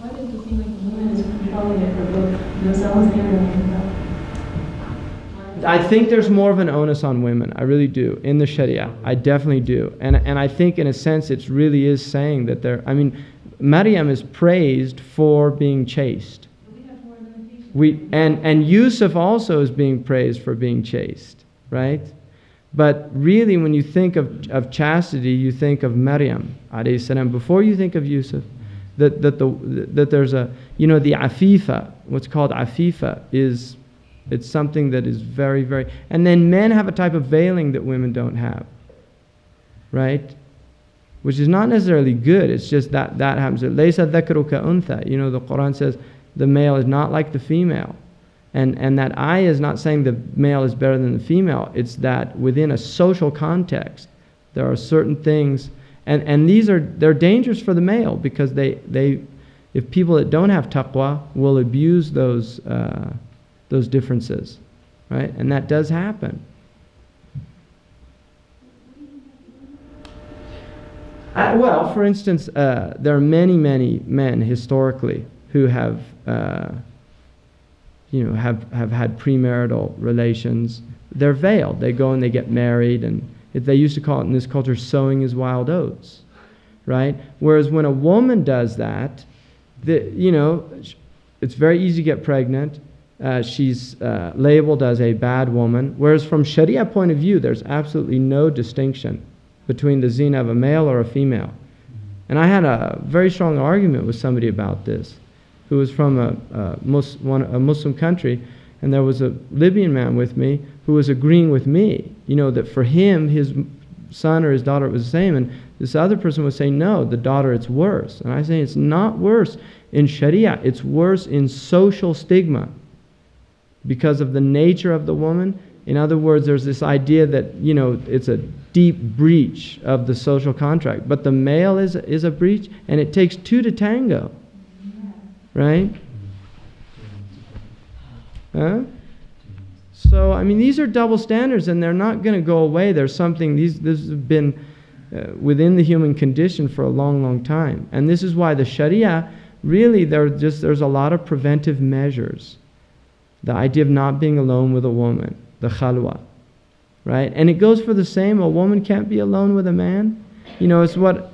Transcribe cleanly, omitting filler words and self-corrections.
Why does it seem like the woman is controlling it for both themselves and the man? I think there's more of an onus on women. I really do. In the Sharia. I definitely do. And I think in a sense it really is saying that Maryam is praised for being chaste. And Yusuf also is being praised for being chaste, right? But really when you think of chastity, you think of Maryam alayhi salam before you think of Yusuf. That there's the afifa, what's called afifa it's something that is very, very... And then men have a type of veiling that women don't have. Right? Which is not necessarily good. It's just that happens. لَيْسَ الذَّكَرُ كَأُنْثَى. The Qur'an says the male is not like the female. And that ayah is not saying the male is better than the female. It's that within a social context, there are certain things... And they're dangerous for the male because if people that don't have taqwa will abuse those differences, right? And that does happen. Well, for instance, there are many men historically who have had premarital relations. They're veiled. They go and they get married, and they used to call it in this culture sowing his wild oats, right? Whereas when a woman does that, it's very easy to get pregnant. She's labeled as a bad woman. Whereas from Sharia point of view, there's absolutely no distinction between the zina of a male or a female. And I had a very strong argument with somebody about this, who was from a Muslim country, and there was a Libyan man with me who was agreeing with me, that for him, his son or his daughter, it was the same. And this other person was saying, no, the daughter, it's worse. And I say, it's not worse in Sharia. It's worse in social stigma because of the nature of the woman. In other words, there's this idea that, it's a deep breach of the social contract. But the male is a breach, and it takes two to tango. Right? Huh? So, these are double standards, and they're not going to go away. There's something, this has been within the human condition for a long, long time. And this is why the Sharia, really, there's a lot of preventive measures. The idea of not being alone with a woman, the khalwa, right? And it goes for the same, a woman can't be alone with a man. It's what